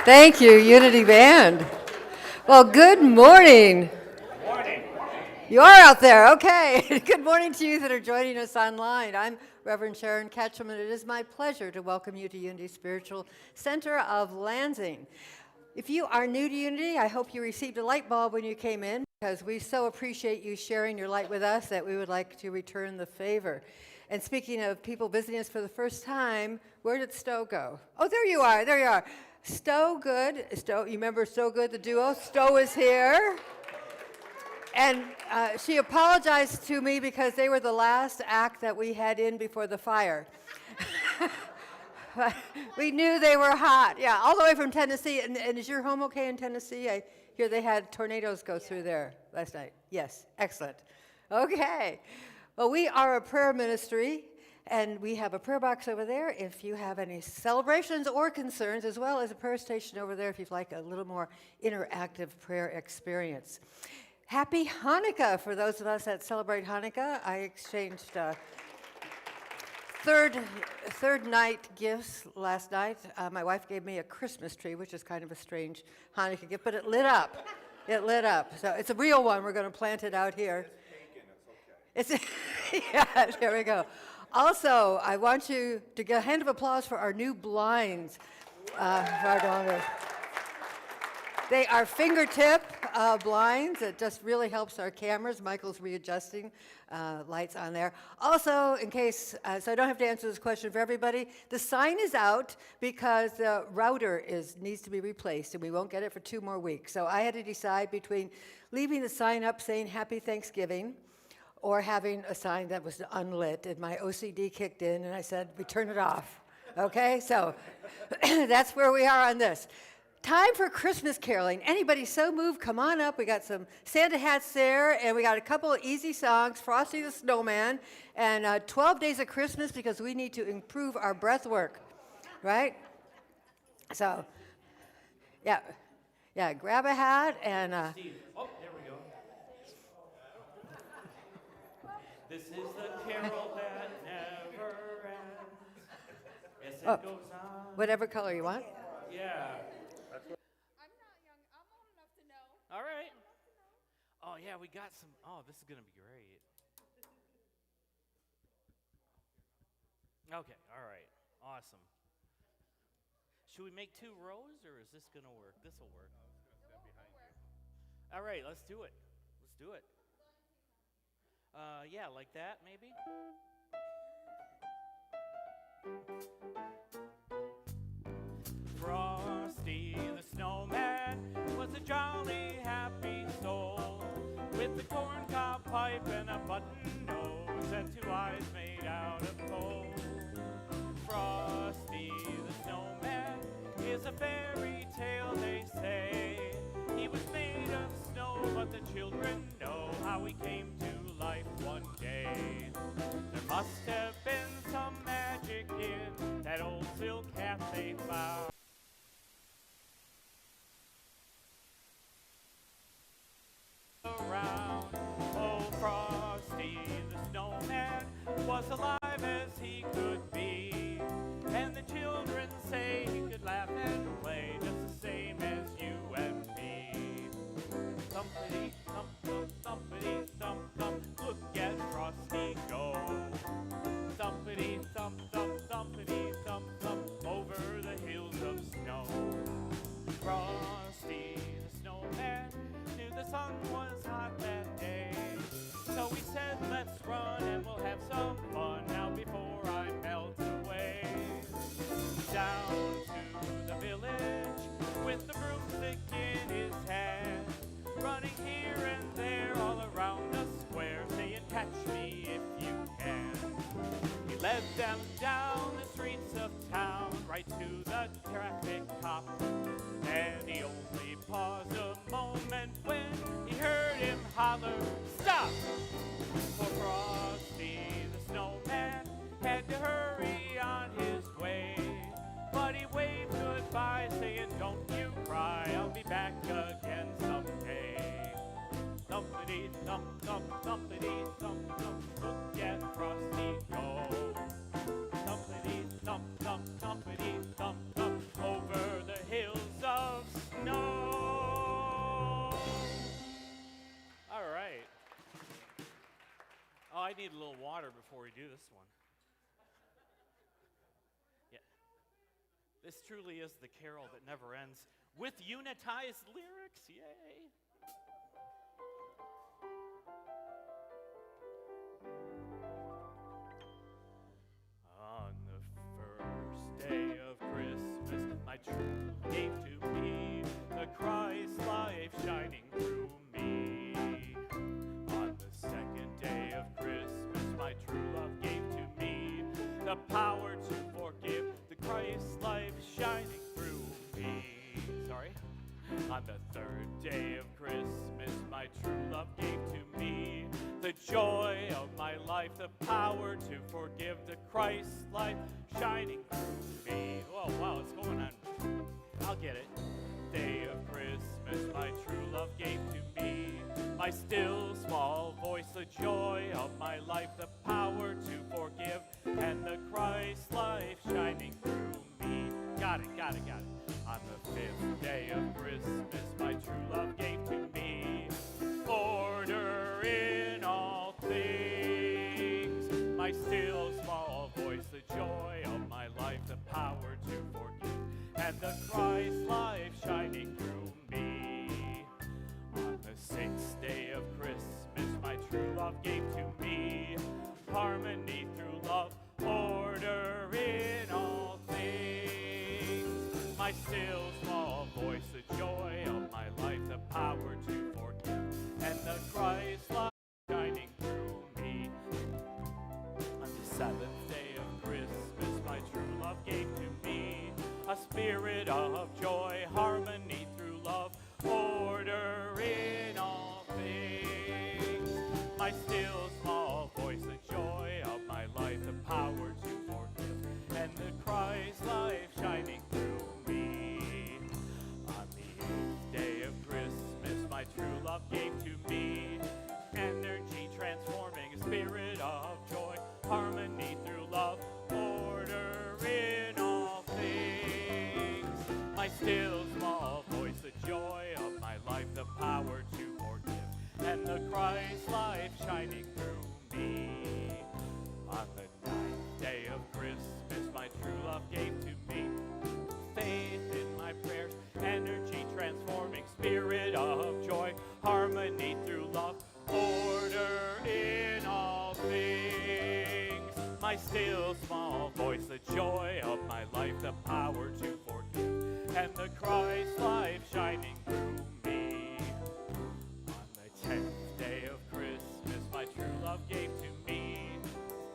Thank you, Unity Band. Well, good morning. Morning. You are out there, okay. Good morning to you that are joining us online. I'm Reverend Sharon Ketchum, and it is my pleasure to welcome you to Unity Spiritual Center of Lansing. If you are new to Unity, I hope you received a light bulb when you came in, because we so appreciate you sharing your light with us that we would like to return the favor. And speaking of people visiting us for the first time, where did Stowe go? Oh, there you are. Stowe Good, you remember Stowe Good, the duo? Stowe is here. And she apologized to me because they were the last act that we had in before the fire. We knew they were hot. Yeah, all the way from Tennessee. And is your home okay in Tennessee? I hear they had tornadoes go through there last night. Yes, excellent. Okay. Well, we are a prayer ministry, and we have a prayer box over there if you have any celebrations or concerns, as well as a prayer station over there if you'd like a little more interactive prayer experience. Happy Hanukkah for those of us that celebrate Hanukkah. I exchanged third night gifts last night. My wife gave me a Christmas tree, which is kind of a strange Hanukkah gift, but it lit up. It lit up. So it's a real one. We're going to plant it out here. It's yeah, there we go. Also, I want you to get a hand of applause for our new blinds for our daughters. They are fingertip blinds. It just really helps our cameras. Michael's readjusting lights on there. Also, in case, so I don't have to answer this question for everybody, the sign is out because the router needs to be replaced, and we won't get it for 2 more weeks. So I had to decide between leaving the sign up saying Happy Thanksgiving or having a sign that was unlit, and my OCD kicked in, and I said, we turn it off. Okay, so that's where we are on this. Time for Christmas caroling. Anybody so moved, come on up. We got some Santa hats there, and we got a couple of easy songs, Frosty the Snowman, and 12 Days of Christmas, because we need to improve our breath work, right? So, yeah, grab a hat, and... Steve. Oh, there we go. This is the carol that never ends. Yes, it goes on. Whatever color you want. Yeah. I'm not young. I'm old enough to know. All right. Oh, yeah, we got some. Oh, this is going to be great. Okay, all right. Awesome. Should we make 2 rows, or is this going to work? This will work. All right, let's do it. Yeah, like that, maybe? Frosty the Snowman was a jolly, happy soul with a corncob pipe and a button nose and 2 eyes made out of coal. Frosty the Snowman is a fairy tale, they say. He was made of snow, but the children know how he came to life one day. There must have been some magic in that old silk hat they found. Around. Oh, Frosty the Snowman was alive as he could be, and the children say he could laugh and play just the same as you and me. Thumpity thump thump, thumpity thump thump, look at Frosty go. Thumpity thump thump, thumpity thump thump, over the hills of snow. Frosty the Snowman knew the sun was hot that day, so he said, let's run and we'll have some fun now before I melt away. Down to the village with the broomstick in his hand, running here and there all around the square, saying, catch me if you can. He led them down the streets of town, right to the traffic cop, and he only paused a moment when he heard him holler, stop! For Frosty the Snowman had to hurry on his way, but he waved goodbye, saying, don't you cry, I'll be back again someday. Thumpity thump thump, thumpity thump thump, look at Frosty go. Thumpity thump thump, thumpity thump thump, over the hills of need a little water before we do this one. Yeah. This truly is the carol that never ends with unitized lyrics. Yay. On the first day of Christmas, my true gave to me the Christ life shining through me. On the second day of Christmas, my true love gave to me the power to forgive, the Christ life shining through me. Sorry. On the third day of Christmas, my true love gave to me the joy of my life, the power to forgive, the Christ life shining through me. Oh, wow, what's going on? I'll get it. Day of Christmas, my true love gave to me my still small voice, the joy of my life, the power to forgive, and the Christ life shining through me. Got it, got it, got it. On the fifth day of Christmas, my true love gave to me order in all things. My still small voice, the joy of my life, the power to forgive, and the Christ life shining through me. On the sixth day of Christmas, my true love gave to me harmony through love, order in all things. My still small voice, the joy of my life, the power to forgive, and the Christ light shining through me. On the seventh day of Christmas, my true love gave to me a spirit of joy, harmony through love, order in all things. My still small voice, the joy of my life, the power to forgive, and the Christ life shining through me. On the eighth day of Christmas, my true love gave to me energy transforming, a spirit of joy, harmony through love, order in all things. My still small voice, the joy of my life, the power to forgive, and the Christ life shining through me. On the ninth day of Christmas, my true love gave to me faith in my prayers, energy transforming, spirit of joy, harmony through love, order in all things. My still small voice, the joy of my life, the power to forgive, and the Christ life shining through me. On the 10th day of Christmas, my true love gave to me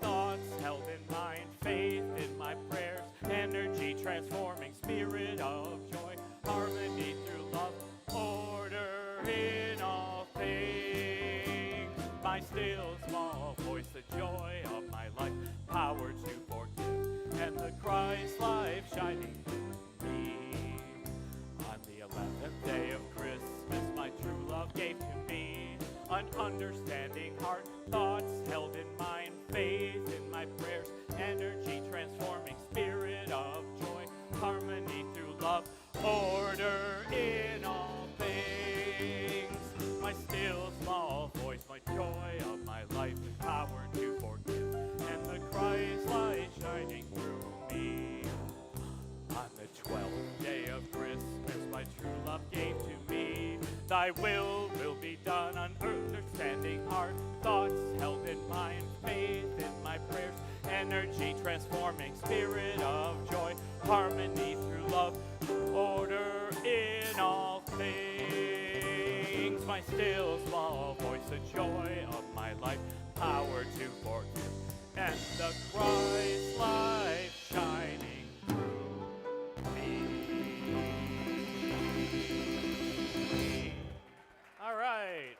thoughts held in mind, faith in my prayers, energy transforming, spirit of joy, harmony through love, order in all things. My still small voice, the joy of my life, power to forgive, and the Christ life shining through me. On the 11th day of Christmas, my true love gave to me an understanding heart, thoughts held in mind, faith in my prayers, energy transforming, spirit of joy, harmony through love, order in all things. My still small voice, my joy of my life, the power to forgive, and the Christ light shining through me. On the 12th day of Christmas, my true love gave to me thy will be done on understanding heart, thoughts held in mind, faith in my prayers, energy transforming, spirit of joy, harmony through love, order in all things. My still small voice, the joy of my life, power to forgive, and the Christ light shining through me. All right.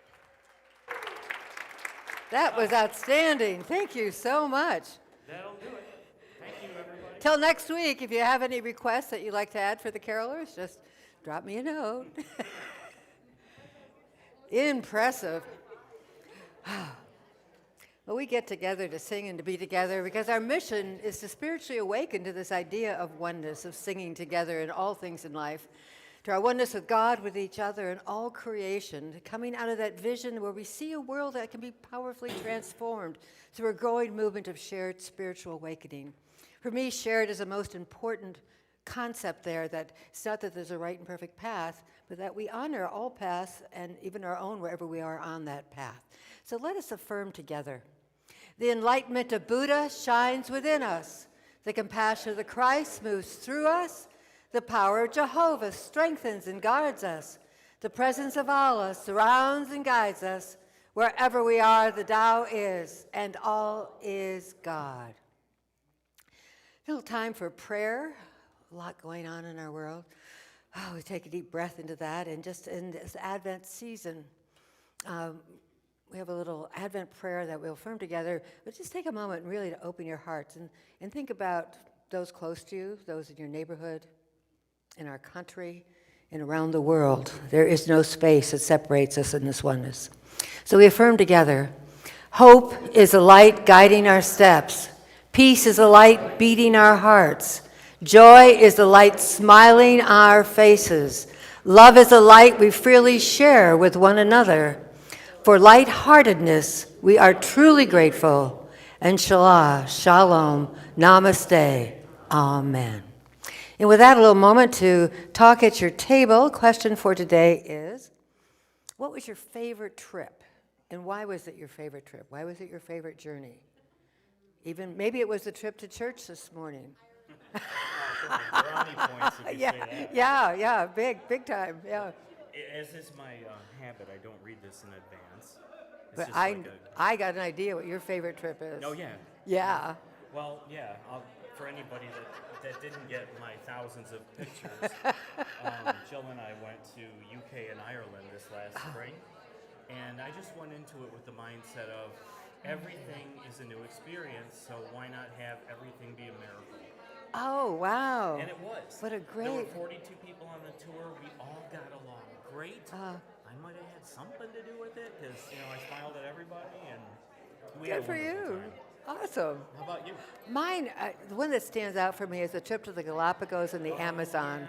That was outstanding. Thank you so much. That'll do it. Thank you, everybody. Till next week, if you have any requests that you'd like to add for the carolers, just drop me a note. Impressive. Well, we get together to sing and to be together because our mission is to spiritually awaken to this idea of oneness, of singing together in all things in life, to our oneness with God, with each other, and all creation, coming out of that vision where we see a world that can be powerfully transformed through a growing movement of shared spiritual awakening. For me, shared is the most important concept there, that it's not that there's a right and perfect path, but that we honor all paths and even our own wherever we are on that path. So let us affirm together. The enlightenment of Buddha shines within us. The compassion of the Christ moves through us. The power of Jehovah strengthens and guards us. The presence of Allah surrounds and guides us. Wherever we are, the Tao is, and all is God. A little time for prayer. A lot going on in our world. Oh, we take a deep breath into that, and just in this Advent season, we have a little Advent prayer that we'll affirm together, but just take a moment and really to open your hearts and think about those close to you, those in your neighborhood, in our country, and around the world. There is no space that separates us in this oneness. So we affirm together, hope is a light guiding our steps. Peace is a light beating our hearts. Joy is the light smiling our faces. Love is a light we freely share with one another. For lightheartedness, we are truly grateful. And shalom, namaste, amen. And with that, a little moment to talk at your table. Question for today is, what was your favorite trip? And why was it your favorite trip? Why was it your favorite journey? Even maybe it was the trip to church this morning. Brownie points if you say that. Yeah, big time, yeah. As is my habit, I don't read this in advance. It's But just I got an idea what your favorite trip is. Oh, yeah. Yeah. Well, yeah, for anybody that didn't get my thousands of pictures, Jill and I went to UK and Ireland this last spring, and I just went into it with the mindset of everything is a new experience, so why not have everything be a miracle? Oh, wow. And it was. What a There were great... 42 people on the tour. We all got along great. I might have had something to do with it because, I smiled at everybody and we had Good a for wonderful you. time. Awesome. How about you? Mine, the one that stands out for me is the trip to the Galapagos and the Amazon.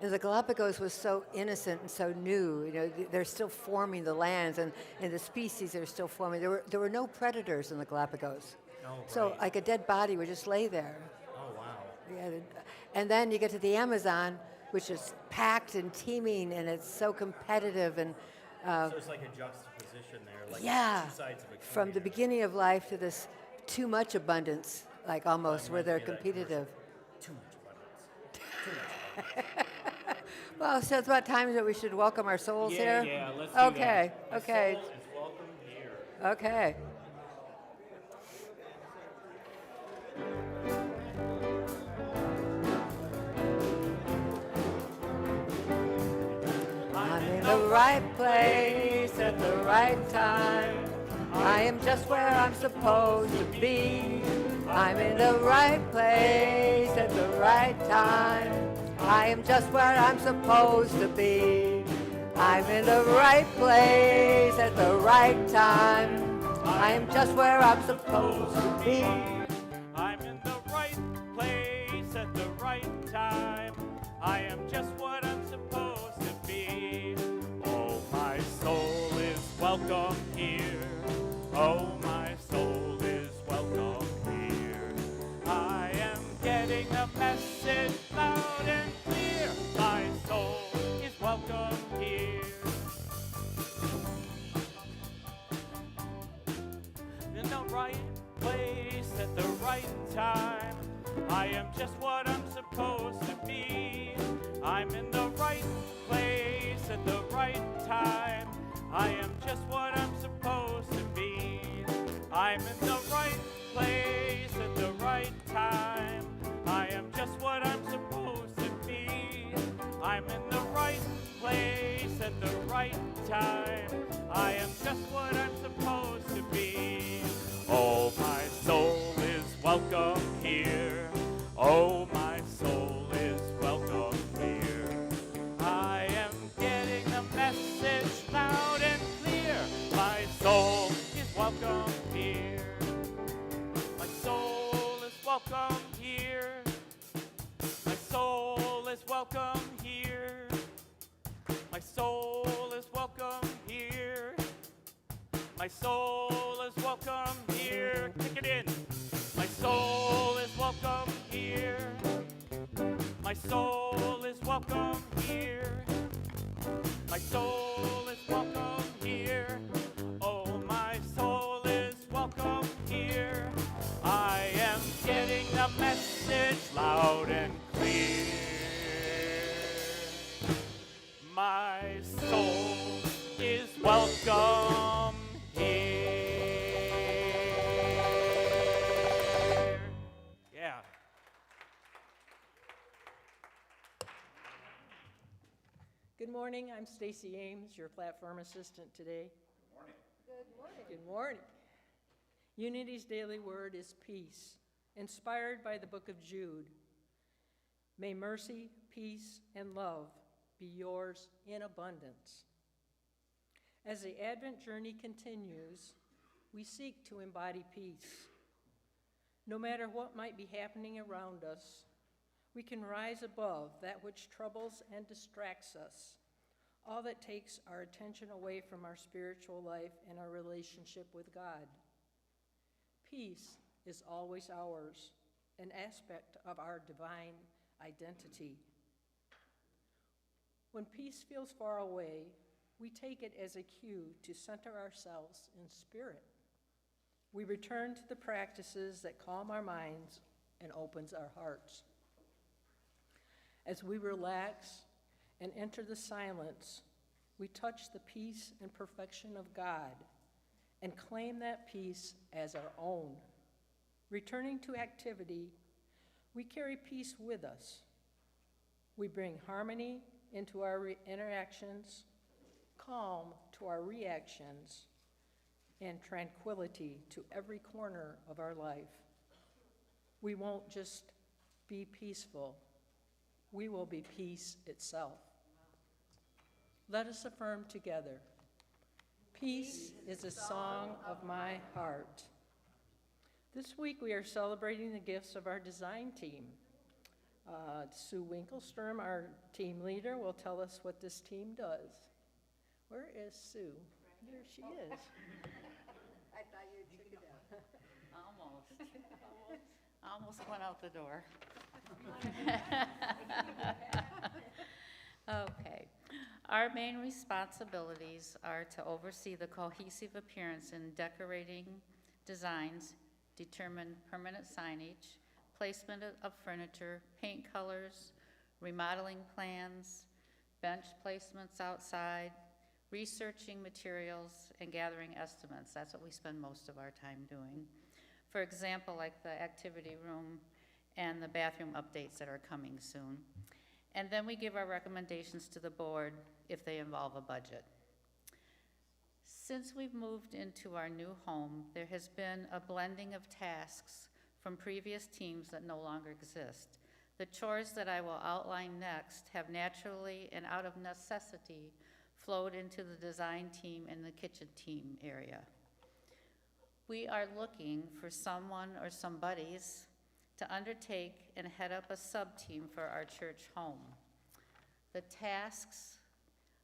And the Galapagos was so innocent and so new. They're still forming the lands, and the species are still forming. There were no predators in the Galapagos. Oh, right. So like a dead body would just lay there. Oh, wow. Yeah, and then you get to the Amazon, which is packed and teeming, and it's so competitive. And So it's like a juxtaposition there, like yeah, two sides of a coin. from the beginning of life to this too much abundance, like almost, where they're competitive. Too much abundance. Too much abundance. Well, so it's about time that we should welcome our souls here. Yeah, let's do Okay, that. okay, My soul is welcome here. okay. I'm in the right place at the right time. I am just where I'm supposed to be. I'm in the right place at the right time. I am just where I'm supposed to be. I'm in the right place at the right time. I am just where I'm supposed to be. I'm in the right place at the right time. I am just what I'm supposed to be. Oh, my soul is welcome here. Oh, my soul is welcome here. I am getting a message loud and clear. My soul is welcome here. In the right place at the right time. I am just what I'm supposed to be. I'm in the right place at the right time. I am just what I'm supposed to be. I'm in the right place at the right time. I am just what I'm supposed to be. I'm in the right place at the right time. I am just what I'm supposed to be. Oh, my soul is welcome here. Oh, my soul is welcome here. I am getting the message loud and clear. My soul is welcome here. My soul is welcome here. My soul is welcome here. My soul is welcome here. Kick it in. My soul is welcome here. My soul is welcome here. My soul is welcome here. Oh, my soul is welcome here. I am getting the message loud and clear. My soul is welcome here. Yeah. Good morning, I'm Stacey Ames, your platform assistant today. Good morning. Unity's daily word is peace, inspired by the book of Jude. May mercy, peace, and love be yours in abundance. As the Advent journey continues, we seek to embody peace. No matter what might be happening around us, we can rise above that which troubles and distracts us, all that takes our attention away from our spiritual life and our relationship with God. Peace is always ours, an aspect of our divine identity. When peace feels far away, we take it as a cue to center ourselves in spirit. We return to the practices that calm our minds and opens our hearts. As we relax and enter the silence, we touch the peace and perfection of God and claim that peace as our own. Returning to activity, we carry peace with us. We bring harmony into our interactions, calm to our reactions, and tranquility to every corner of our life. We won't just be peaceful, we will be peace itself. Let us affirm together, peace is a song of my heart. This week we are celebrating the gifts of our design team. Sue Winkelstrom, our team leader, will tell us what this team does. Where is Sue? There she is. I thought you took it out. Almost went out the door. Okay. Our main responsibilities are to oversee the cohesive appearance in decorating designs, determine permanent signage, placement of furniture, paint colors, remodeling plans, bench placements outside, researching materials, and gathering estimates. That's what we spend most of our time doing. For example, like the activity room and the bathroom updates that are coming soon. And then we give our recommendations to the board if they involve a budget. Since we've moved into our new home, there has been a blending of tasks from previous teams that no longer exist. The chores that I will outline next have naturally and out of necessity flowed into the design team and the kitchen team area. We are looking for someone or some buddies to undertake and head up a sub-team for our church home. The tasks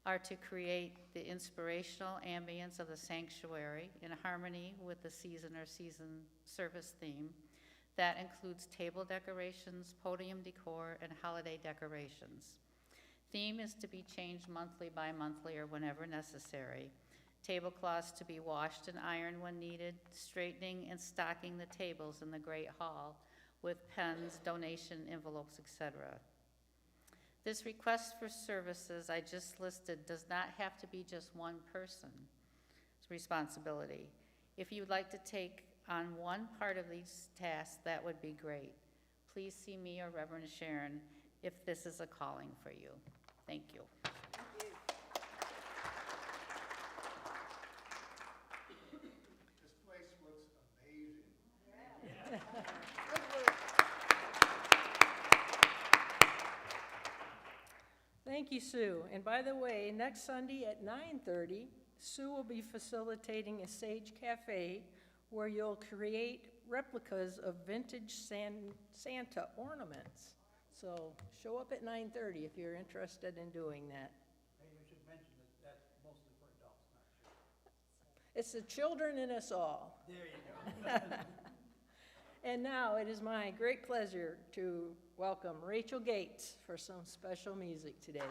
are to create the inspirational ambience of the sanctuary in harmony with the season or season service theme. That includes table decorations, podium decor, and holiday decorations. Theme is to be changed monthly, bi-monthly, or whenever necessary. Tablecloths to be washed and ironed when needed, straightening and stocking the tables in the Great Hall with pens, donation envelopes, etc. This request for services I just listed does not have to be just one person's responsibility. If you'd like to take on one part of these tasks, that would be great. Please see me or Reverend Sharon if this is a calling for you. Thank you. This place looks amazing. Thank you, Sue. And by the way, next Sunday at 9:30, Sue will be facilitating a Sage Cafe where you'll create replicas of vintage Santa ornaments. So show up at 9:30 if you're interested in doing that. Maybe I should mention that that's mostly for adults, not children. It's the children in us all. There you go. And now it is my great pleasure to welcome Rachael Gates for some special music today.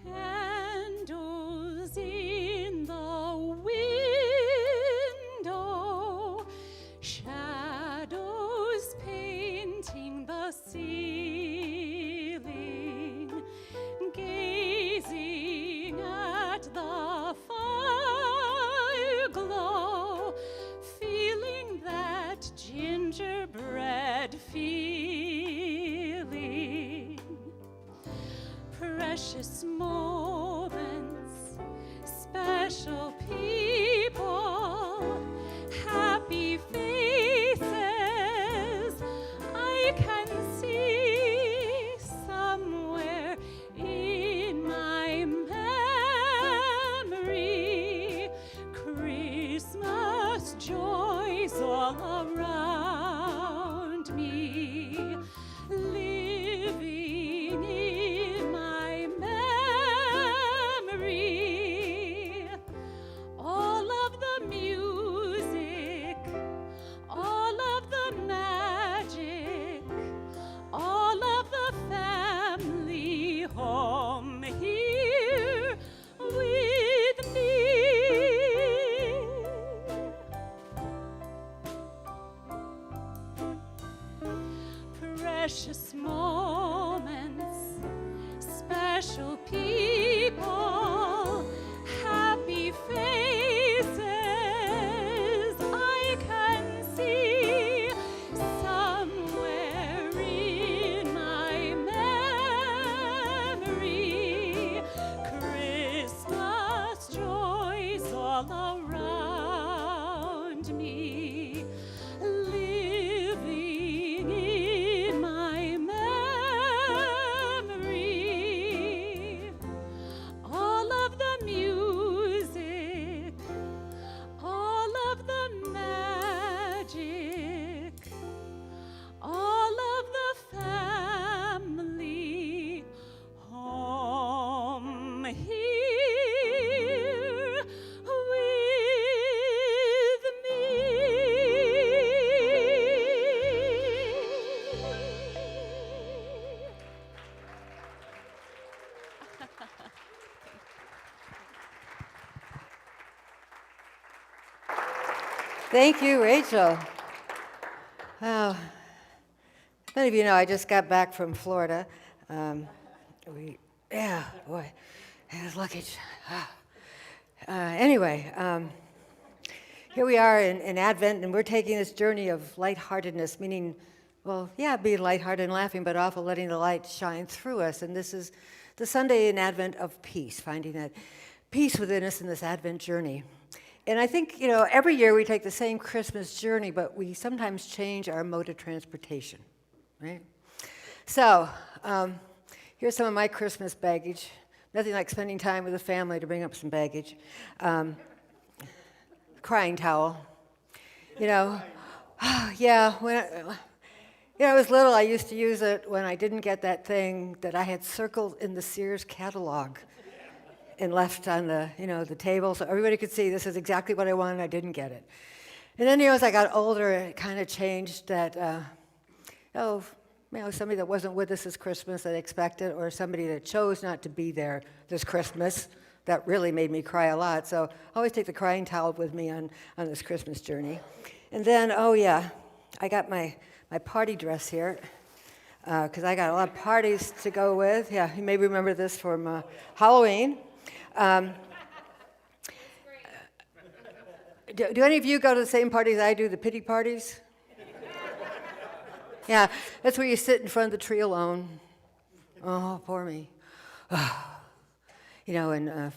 Candles in the window, shadows painting the ceiling, gazing at the fire glow, feeling that gingerbread feeling. Precious moments, special people, happy faces I can see somewhere in my memory. Christmas joys all around me, living in my memory. All of the music, all of the magic, all of the family home here with me. Precious moments, special people, happy faces I can see somewhere in my memory. Christmas joys all around me, living in my memory. All of the music, all of the magic, all of the family home here with me. Thank you, Rachel. Wow. Many of you know I just got back from Florida. Yeah, boy, his luggage. Anyway, here we are in Advent, and we're taking this journey of lightheartedness, meaning, well, yeah, being lighthearted and laughing, but also letting the light shine through us. And this is the Sunday in Advent of peace, finding that peace within us in this Advent journey. And I think, every year we take the same Christmas journey, but we sometimes change our mode of transportation, right? So, here's some of my Christmas baggage. Nothing like spending time with the family to bring up some baggage. Crying towel. Yeah, when I was little, I used to use it when I didn't get that thing that I had circled in the Sears catalog and left on the table so everybody could see this is exactly what I wanted, I didn't get it. And then, as I got older, it kind of changed that, somebody that wasn't with us this Christmas that I expected, or somebody that chose not to be there this Christmas, that really made me cry a lot. So I always take the crying towel with me on this Christmas journey. And then, I got my party dress here, because I got a lot of parties to go with. Yeah, you may remember this from Halloween. Do any of you go to the same parties I do, the pity parties? Yeah, that's where you sit in front of the tree alone. Oh, poor me. And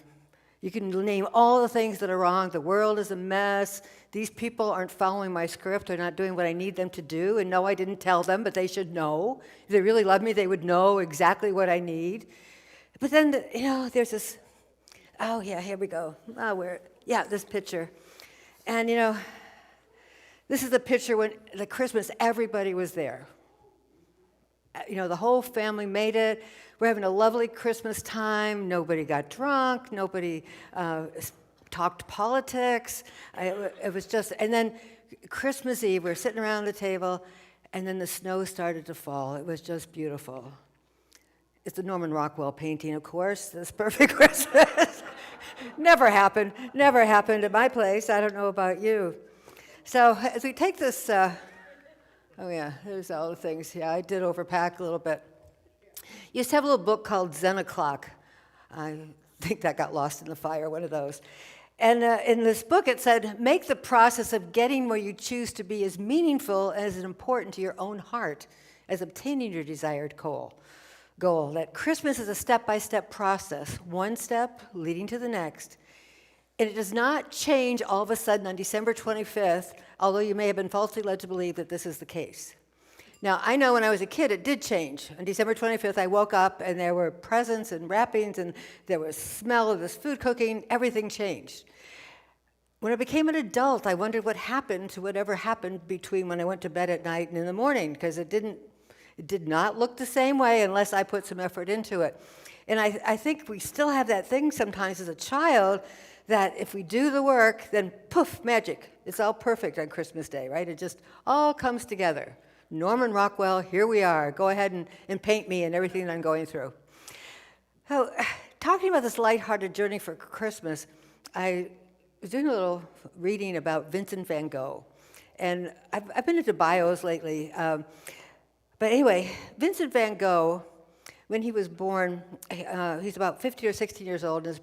You can name all the things that are wrong. The world is a mess. These people aren't following my script. They're not doing what I need them to do. And no, I didn't tell them, but they should know. If they really love me, they would know exactly what I need. But then, there's this, oh yeah, here we go. This picture. And this is the picture when the Christmas, everybody was there. The whole family made it. We're having a lovely Christmas time. Nobody got drunk. Nobody talked politics. It was just, and then Christmas Eve, we're sitting around the table, and then the snow started to fall. It was just beautiful. It's the Norman Rockwell painting, of course. This perfect Christmas. Never happened at my place. I don't know about you. So as we take this, there's all the things. Yeah, I did overpack a little bit. You used to have a little book called Zen O'Clock. I think that got lost in the fire, one of those. And in this book it said, make the process of getting where you choose to be as meaningful and as important to your own heart as obtaining your desired goal. That Christmas is a step-by-step process, one step leading to the next. And it does not change all of a sudden on December 25th, although you may have been falsely led to believe that this is the case. Now, I know when I was a kid, it did change. On December 25th, I woke up, and there were presents and wrappings, and there was smell of this food cooking. Everything changed. When I became an adult, I wondered what happened to whatever happened between when I went to bed at night and in the morning, because it did not look the same way unless I put some effort into it. And I think we still have that thing sometimes as a child that if we do the work, then poof, magic. It's all perfect on Christmas Day, right? It just all comes together. Norman Rockwell, here we are. Go ahead and paint me and everything that I'm going through. So, talking about this lighthearted journey for Christmas, I was doing a little reading about Vincent van Gogh. And I've been into bios lately. But anyway, Vincent van Gogh, when he was born, he's about 15 or 16 years old, and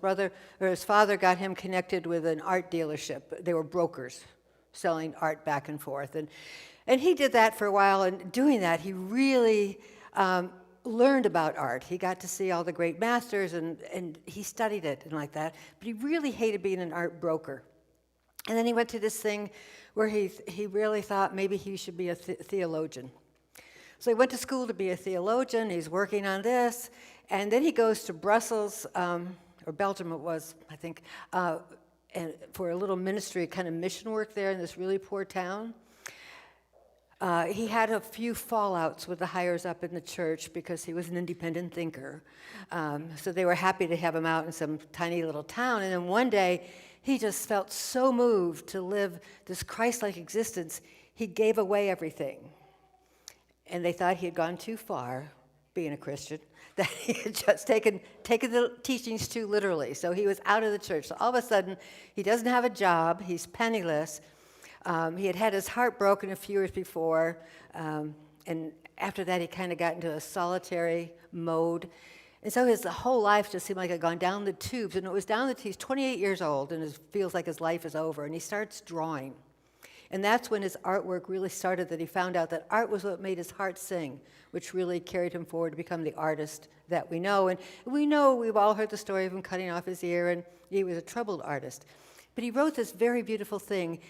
his father got him connected with an art dealership. They were brokers selling art back and forth. And he did that for a while, and doing that, he really learned about art. He got to see all the great masters, and he studied it and like that, but he really hated being an art broker. And then he went to this thing where he really thought maybe he should be a theologian. So he went to school to be a theologian. He's working on this, and then he goes to Brussels, or Belgium it was, I think, and for a little ministry, kind of mission work there in this really poor town. He had a few fallouts with the higher up in the church because he was an independent thinker. So they were happy to have him out in some tiny little town. And then one day, he just felt so moved to live this Christ-like existence, he gave away everything. And they thought he had gone too far, being a Christian, that he had just taken the teachings too literally. So he was out of the church. So all of a sudden, he doesn't have a job. He's penniless. He had had his heart broken a few years before. And after that, he kind of got into a solitary mode. And so his whole life just seemed like it had gone down the tubes. And it was down the tubes. He's 28 years old, and it feels like his life is over. And he starts drawing. And that's when his artwork really started, that he found out that art was what made his heart sing, which really carried him forward to become the artist that we know. And we know, we've all heard the story of him cutting off his ear, and he was a troubled artist. But he wrote this very beautiful thing.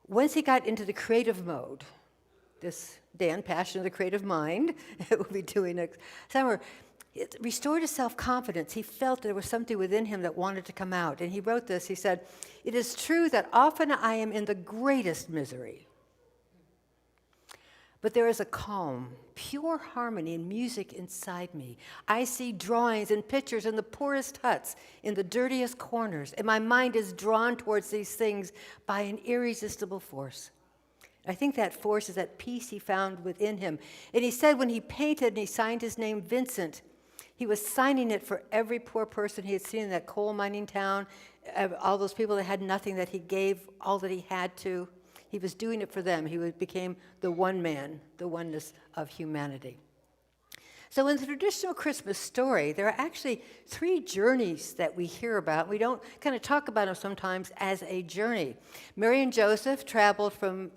Once he got into the creative mode, this Dan, Passion of the Creative Mind, we'll be doing next summer, it restored his self-confidence. He felt there was something within him that wanted to come out. And he wrote this, he said, "It is true that often I am in the greatest misery, but there is a calm, pure harmony and music inside me. I see drawings and pictures in the poorest huts, in the dirtiest corners, and my mind is drawn towards these things by an irresistible force." I think that force is that peace he found within him. And he said when he painted and he signed his name Vincent, he was signing it for every poor person he had seen in that coal mining town, all those people that had nothing, that he gave all that he had to. He was doing it for them. He became the one man, the oneness of humanity. So in the traditional Christmas story, there are actually 3 journeys that we hear about. We don't kind of talk about them sometimes as a journey. Mary and Joseph traveled from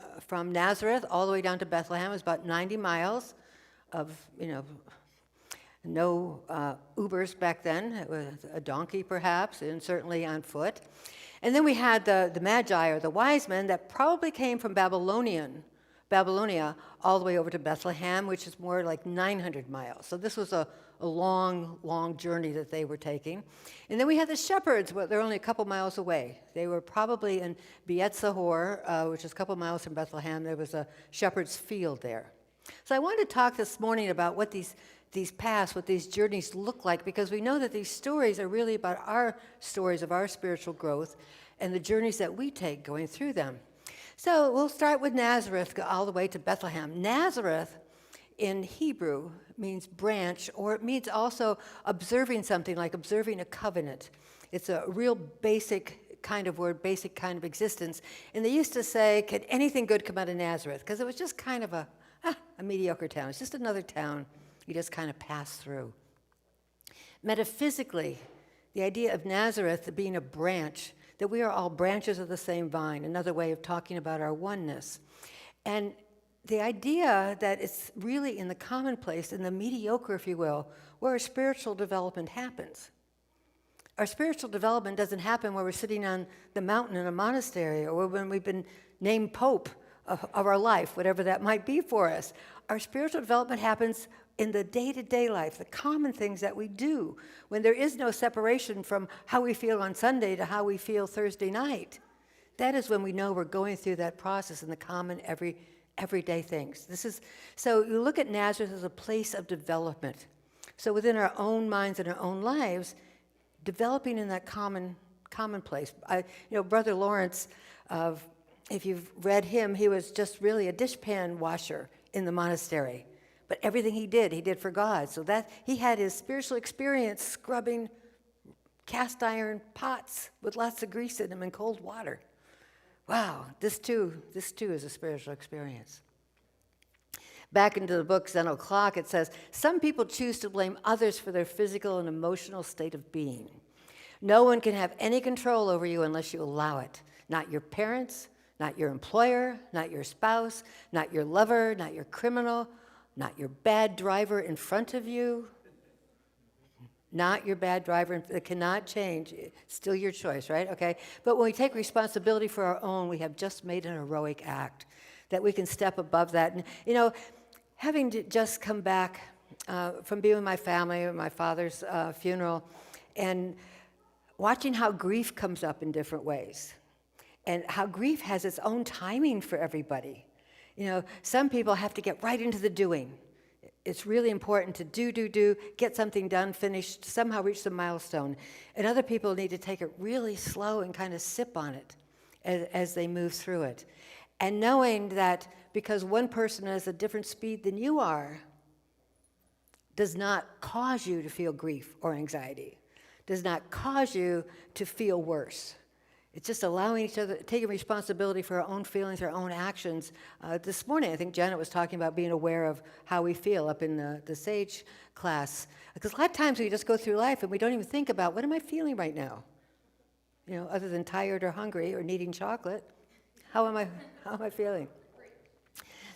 Nazareth all the way down to Bethlehem. It was about 90 miles of, No Ubers back then. It was a donkey, perhaps, and certainly on foot. And then we had the Magi, or the wise men, that probably came from Babylonia, all the way over to Bethlehem, which is more like 900 miles. So this was a long, long journey that they were taking. And then we had the shepherds. Well, they're only a couple miles away. They were probably in Beet Sahor, which is a couple miles from Bethlehem. There was a shepherd's field there. So I wanted to talk this morning about what these paths, what these journeys look like, because we know that these stories are really about our stories of our spiritual growth and the journeys that we take going through them. So we'll start with Nazareth, go all the way to Bethlehem. Nazareth in Hebrew means branch, or it means also observing something, like observing a covenant. It's a real basic kind of word, basic kind of existence. And they used to say, could anything good come out of Nazareth? Because it was just kind of a mediocre town. It's just another town you just kind of pass through. Metaphysically, the idea of Nazareth being a branch, that we are all branches of the same vine, another way of talking about our oneness. And the idea that it's really in the commonplace, in the mediocre, if you will, where our spiritual development happens. Our spiritual development doesn't happen where we're sitting on the mountain in a monastery, or when we've been named Pope of our life, whatever that might be for us. Our spiritual development happens in the day-to-day life, the common things that we do, when there is no separation from how we feel on Sunday to how we feel Thursday night. That is when we know we're going through that process in the common everyday things. So you look at Nazareth as a place of development. So within our own minds and our own lives, developing in that commonplace. Brother Lawrence, if you've read him, he was just really a dishpan washer in the monastery. But everything he did for God. So that he had his spiritual experience scrubbing cast iron pots with lots of grease in them and cold water. Wow, this too is a spiritual experience. Back into the book Zen O'Clock, it says, some people choose to blame others for their physical and emotional state of being. No one can have any control over you unless you allow it. Not your parents, not your employer, not your spouse, not your lover, not your criminal, not your bad driver in front of you. Not your bad driver. It cannot change. It's still your choice, right? Okay. But when we take responsibility for our own, we have just made an heroic act, that we can step above that. And, having just come back from being with my family, my father's funeral, and watching how grief comes up in different ways, and how grief has its own timing for everybody. Some people have to get right into the doing. It's really important to do, get something done, finished, somehow reach the milestone. And other people need to take it really slow and kind of sip on it as they move through it. And knowing that because one person is a different speed than you are, does not cause you to feel grief or anxiety, does not cause you to feel worse. It's just allowing each other, taking responsibility for our own feelings, our own actions. This morning, I think Janet was talking about being aware of how we feel up in the Sage class. Because a lot of times we just go through life and we don't even think about, what am I feeling right now? Other than tired or hungry or needing chocolate, how am I feeling?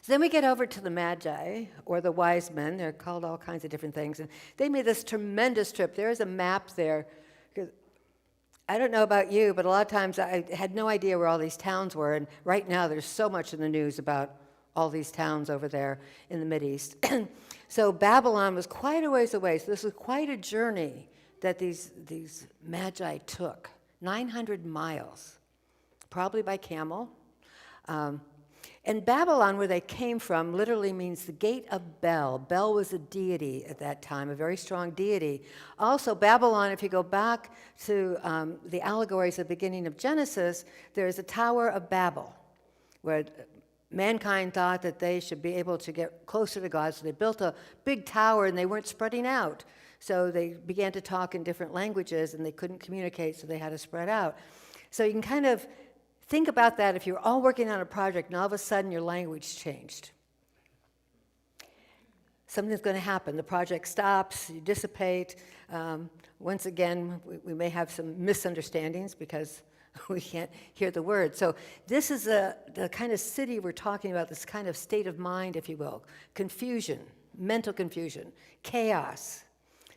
So then we get over to the Magi, or the wise men. They're called all kinds of different things. And they made this tremendous trip. There is a map there. I don't know about you, but a lot of times I had no idea where all these towns were, and right now there's so much in the news about all these towns over there in the Mideast. So Babylon was quite a ways away, so this was quite a journey that these Magi took, 900 miles, probably by camel. And Babylon, where they came from, literally means the gate of Bel. Bel was a deity at that time, a very strong deity. Also, Babylon, if you go back to the allegories at the beginning of Genesis, there's a Tower of Babel, where mankind thought that they should be able to get closer to God, so they built a big tower, and they weren't spreading out. So they began to talk in different languages, and they couldn't communicate, so they had to spread out. So you can kind of think about that if you're all working on a project and all of a sudden your language changed. Something's going to happen. The project stops, you dissipate. Once again, we may have some misunderstandings because we can't hear the words. So this is the kind of city we're talking about, this kind of state of mind, if you will. Confusion, mental confusion, chaos.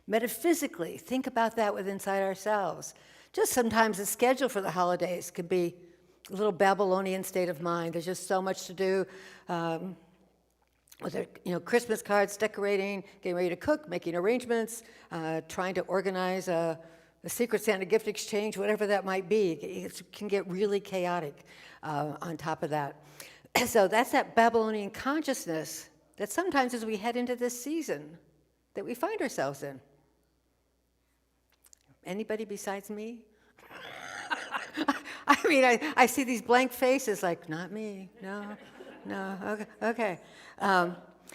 Metaphysically, think about that with inside ourselves. Just sometimes the schedule for the holidays could be a little Babylonian state of mind. There's just so much to do. With Christmas cards, decorating, getting ready to cook, making arrangements, trying to organize a Secret Santa gift exchange, whatever that might be. It can get really chaotic on top of that. So that's that Babylonian consciousness that sometimes as we head into this season that we find ourselves in. Anybody besides me? I mean, I see these blank faces like, not me, no, okay.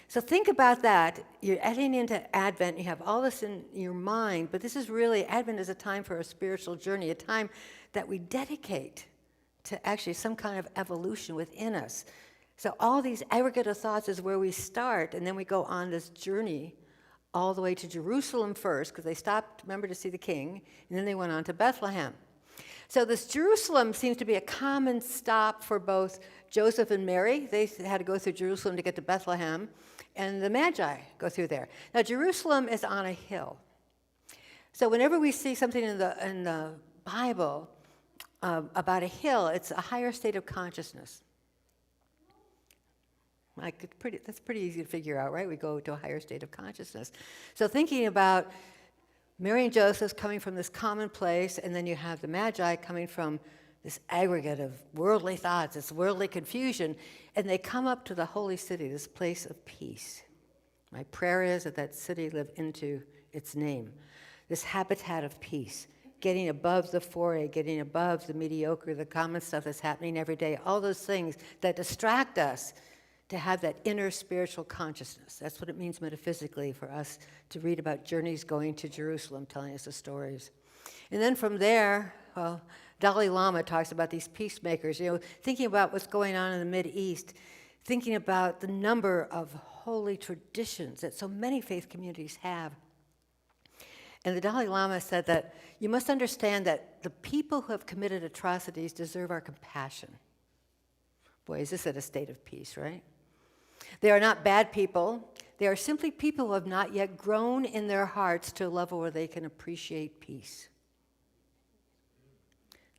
So think about that. You're heading into Advent. You have all this in your mind, but this is really, Advent is a time for a spiritual journey, a time that we dedicate to actually some kind of evolution within us. So all these aggregate of thoughts is where we start, and then we go on this journey all the way to Jerusalem first, because they stopped, remember, to see the king, and then they went on to Bethlehem. So this Jerusalem seems to be a common stop for both Joseph and Mary. They had to go through Jerusalem to get to Bethlehem, and the Magi go through there. Now, Jerusalem is on a hill. So whenever we see something in the Bible about a hill, it's a higher state of consciousness. That's pretty easy to figure out, right? We go to a higher state of consciousness. So thinking about Mary and Joseph coming from this common place, and then you have the Magi coming from this aggregate of worldly thoughts, this worldly confusion, and they come up to the holy city, this place of peace. My prayer is that that city live into its name, this habitat of peace, getting above the foray, getting above the mediocre, the common stuff that's happening every day, all those things that distract us to have that inner spiritual consciousness. That's what it means metaphysically for us to read about journeys going to Jerusalem, telling us the stories. And then from there, well, Dalai Lama talks about these peacemakers, thinking about what's going on in the Mideast, thinking about the number of holy traditions that so many faith communities have. And the Dalai Lama said that you must understand that the people who have committed atrocities deserve our compassion. Boy, is this at a state of peace, right? They are not bad people. They are simply people who have not yet grown in their hearts to a level where they can appreciate peace.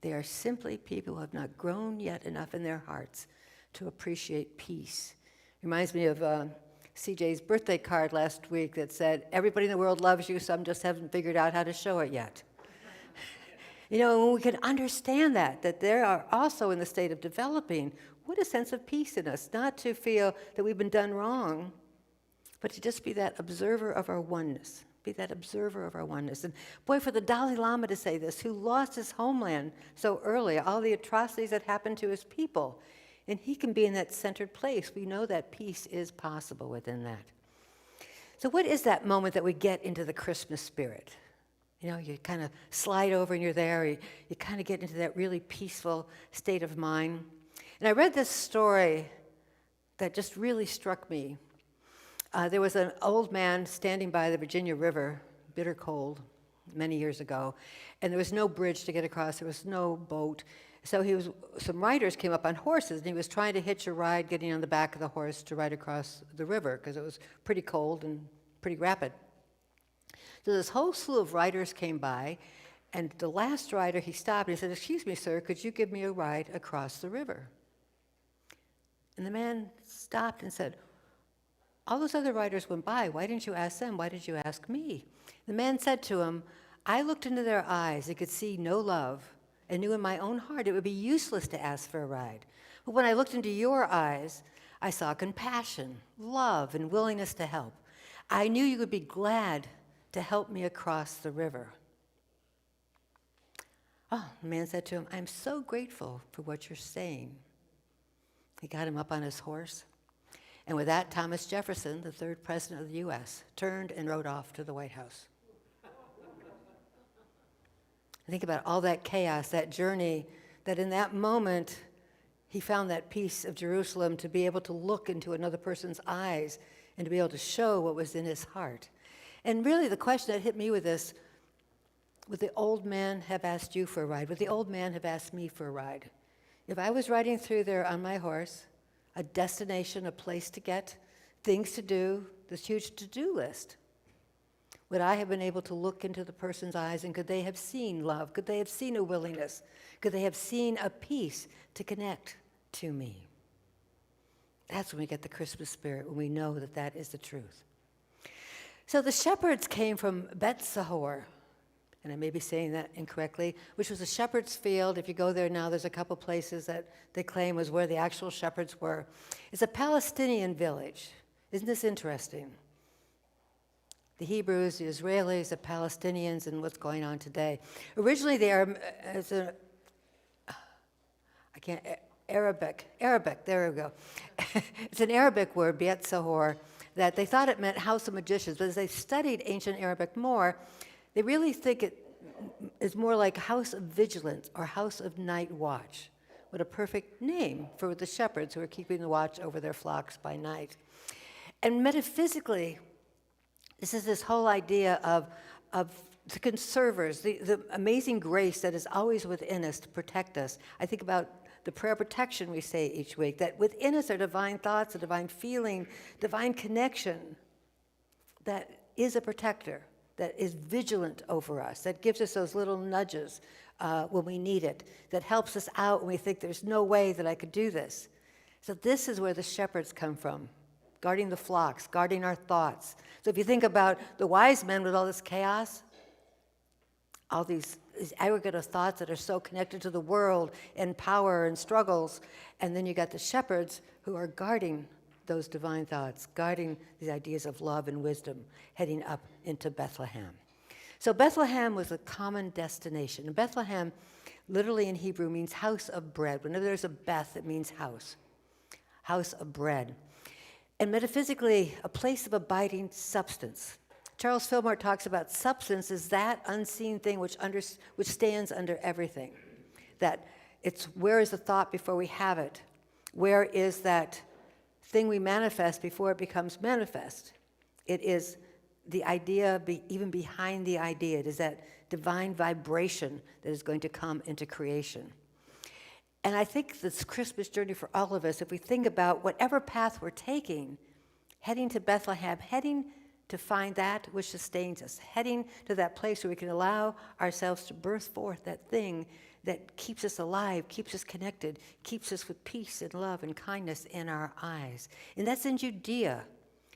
They are simply people who have not grown yet enough in their hearts to appreciate peace. Reminds me of CJ's birthday card last week that said, everybody in the world loves you, some just haven't figured out how to show it yet. When we can understand that they are also in the state of developing, what a sense of peace in us, not to feel that we've been done wrong, but to just be that observer of our oneness, be that observer of our oneness. And boy, for the Dalai Lama to say this, who lost his homeland so early, all the atrocities that happened to his people, and he can be in that centered place, we know that peace is possible within that. So what is that moment that we get into the Christmas spirit? You kind of slide over and you're there, you kind of get into that really peaceful state of mind. And I read this story that just really struck me. There was an old man standing by the Virginia River, bitter cold, many years ago, and there was no bridge to get across, there was no boat. So some riders came up on horses, and he was trying to hitch a ride, getting on the back of the horse to ride across the river, because it was pretty cold and pretty rapid. So this whole slew of riders came by, and the last rider, he stopped and he said, "Excuse me, sir, could you give me a ride across the river?" And the man stopped and said, "All those other riders went by. Why didn't you ask them? Why did you ask me?" The man said to him, "I looked into their eyes and could see no love, and knew in my own heart it would be useless to ask for a ride. But when I looked into your eyes, I saw compassion, love, and willingness to help. I knew you would be glad to help me across the river." Oh, the man said to him, "I'm so grateful for what you're saying." He got him up on his horse. And with that, Thomas Jefferson, the third president of the U.S., turned and rode off to the White House. Think about all that chaos, that journey, that in that moment, he found that peace of Jerusalem to be able to look into another person's eyes and to be able to show what was in his heart. And really the question that hit me with this, would the old man have asked you for a ride? Would the old man have asked me for a ride? If I was riding through there on my horse, a destination, a place to get, things to do, this huge to-do list, Would I have been able to look into the person's eyes, and could they have seen love? Could they have seen a willingness? Could they have seen a peace to connect to me? That's when we get the Christmas spirit, when we know that that is the truth. So the shepherds came from Bet-Sahor, and I may be saying that incorrectly, which was a shepherd's field. If you go there now, there's a couple places that they claim was where the actual shepherds were. It's a Palestinian village. Isn't this interesting? The Hebrews, the Israelis, the Palestinians, and what's going on today. Originally, they are, Arabic, there we go. It's an Arabic word, Bet-Sahor, that they thought it meant house of magicians, but as they studied ancient Arabic more, they really think it is more like house of vigilance or house of night watch. What a perfect name for the shepherds who are keeping the watch over their flocks by night. And metaphysically, this is this whole idea of the conservers, the amazing grace that is always within us to protect us. I think about the prayer protection we say each week, that within us are divine thoughts, a divine feeling, divine connection that is a protector, that is vigilant over us, that gives us those little nudges when we need it, that helps us out when we think there's no way that I could do this. So this is where the shepherds come from, guarding the flocks, guarding our thoughts. So if you think about the wise men with all this chaos, all these aggregate of thoughts that are so connected to the world and power and struggles, and then you got the shepherds who are guarding those divine thoughts, guarding these ideas of love and wisdom, heading up into Bethlehem. So Bethlehem was a common destination. And Bethlehem, literally in Hebrew, means house of bread. Whenever there's a Beth, it means house of bread. And metaphysically, a place of abiding substance. Charles Fillmore talks about substance as that unseen thing which stands under everything. That it's where is the thought before we have it? Where is that thing we manifest before it becomes manifest? It is the idea even behind the idea. It is that divine vibration that is going to come into creation. And I think this Christmas journey for all of us, if we think about whatever path we're taking, heading to Bethlehem, heading to find that which sustains us, heading to that place where we can allow ourselves to birth forth that thing that keeps us alive, keeps us connected, keeps us with peace and love and kindness in our eyes. And that's in Judea.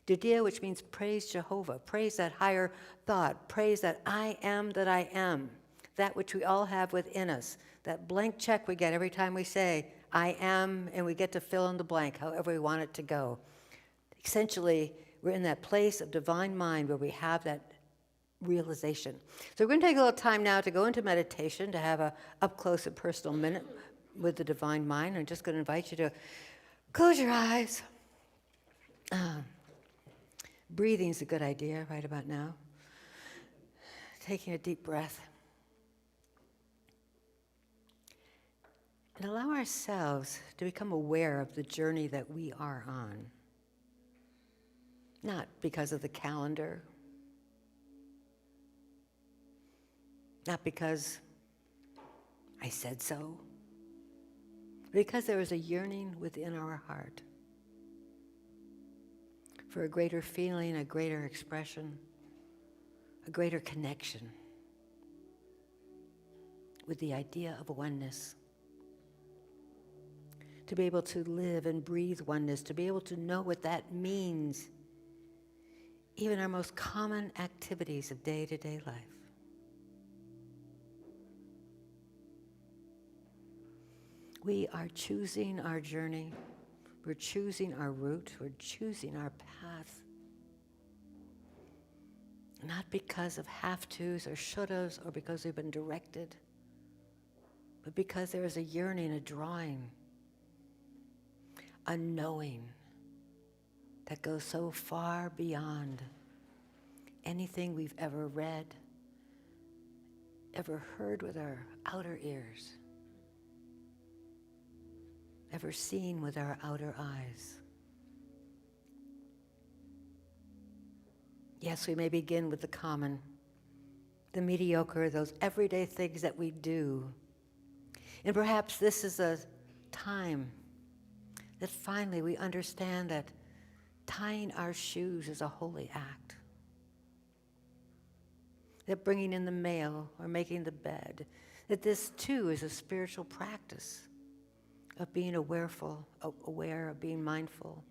Judea, which means praise Jehovah, praise that higher thought, praise that I am, that which we all have within us, that blank check we get every time we say, I am, and we get to fill in the blank, however we want it to go. Essentially, we're in that place of divine mind where we have that realization. So we're going to take a little time now to go into meditation, to have a up-close and personal minute with the divine mind. I'm just going to invite you to close your eyes. Breathing is a good idea right about now. Taking a deep breath. And allow ourselves to become aware of the journey that we are on. Not because of the calendar, not because I said so, but because there is a yearning within our heart for a greater feeling, a greater expression, a greater connection with the idea of oneness. To be able to live and breathe oneness, to be able to know what that means, even our most common activities of day-to-day life. We are choosing our journey. We're choosing our route. We're choosing our path. Not because of have-tos or shouldas or because we've been directed, but because there is a yearning, a drawing, a knowing that goes so far beyond anything we've ever read, ever heard with our outer ears, ever seen with our outer eyes. Yes, we may begin with the common, the mediocre, those everyday things that we do. And perhaps this is a time that finally we understand that tying our shoes is a holy act. that bringing in the mail or making the bed, that this too is a spiritual practice of being aware, of being mindful.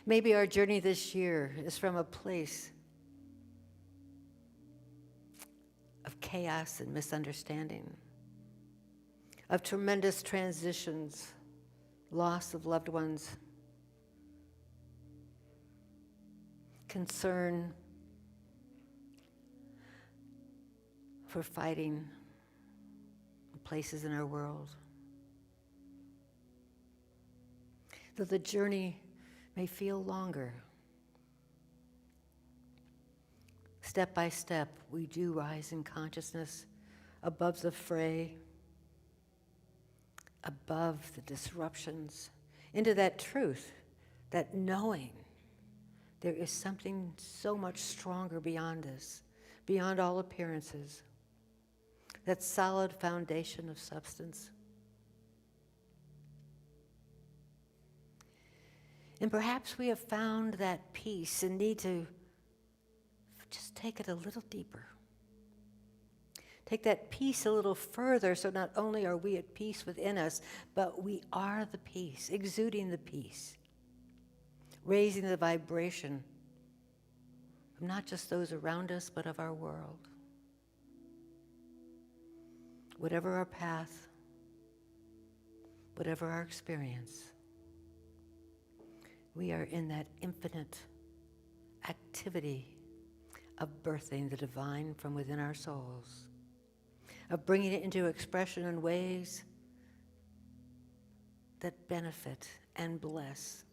Maybe our journey this year is from a place of chaos and misunderstanding, of tremendous transitions, loss of loved ones, concern for fighting places in our world. Though the journey may feel longer, step by step, we do rise in consciousness above the fray, above the disruptions, into that truth, that knowing there is something so much stronger beyond us, beyond all appearances, that solid foundation of substance. And perhaps we have found that peace and need to just take it a little deeper. Take that peace a little further, so not only are we at peace within us, but we are the peace, exuding the peace, raising the vibration of not just those around us, but of our world. Whatever our path, whatever our experience, we are in that infinite activity of birthing the divine from within our souls, of bringing it into expression in ways that benefit and bless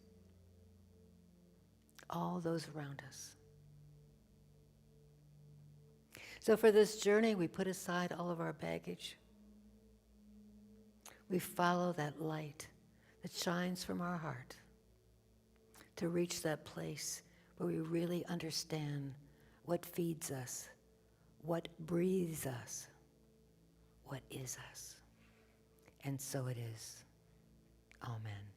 all those around us. So for this journey, we put aside all of our baggage. We follow that light that shines from our heart to reach that place where we really understand what feeds us, what breathes us, what is us. And so it is. Amen.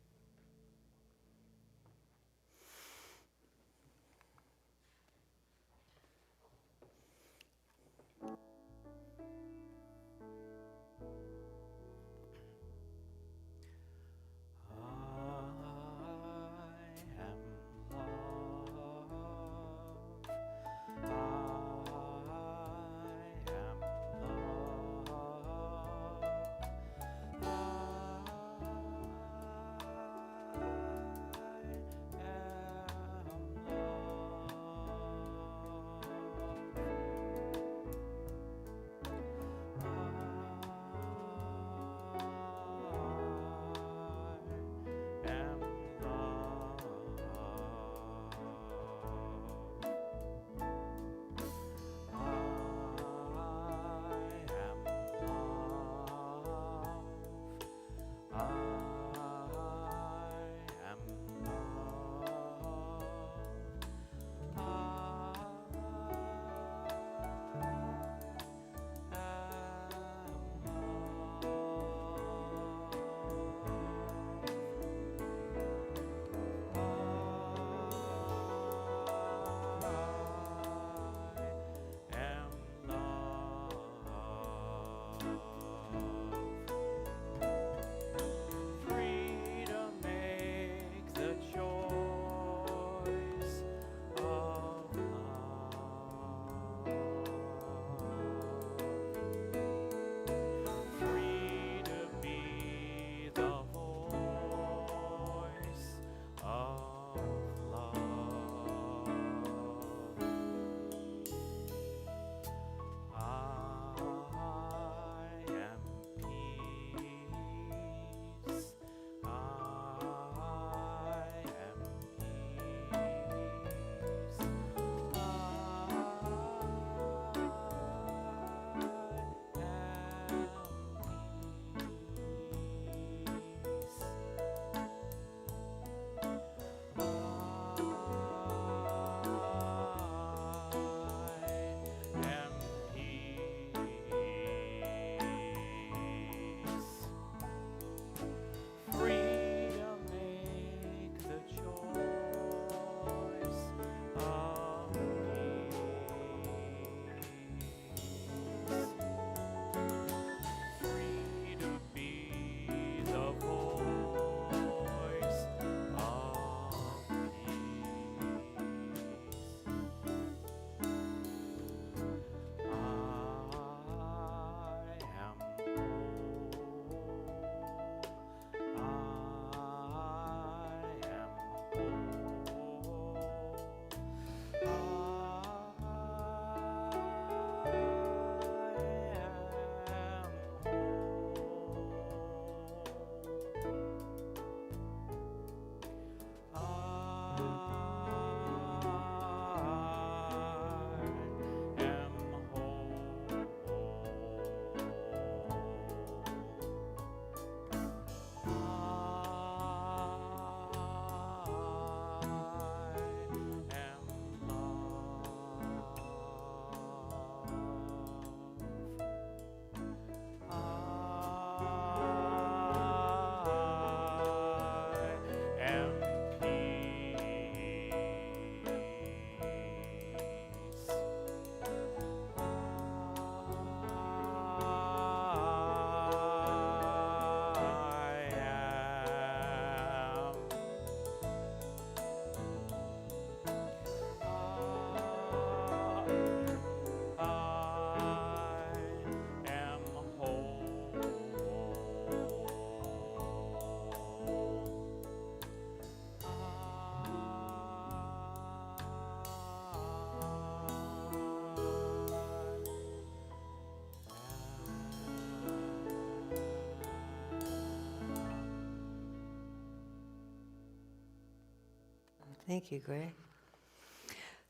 Thank you, Gray.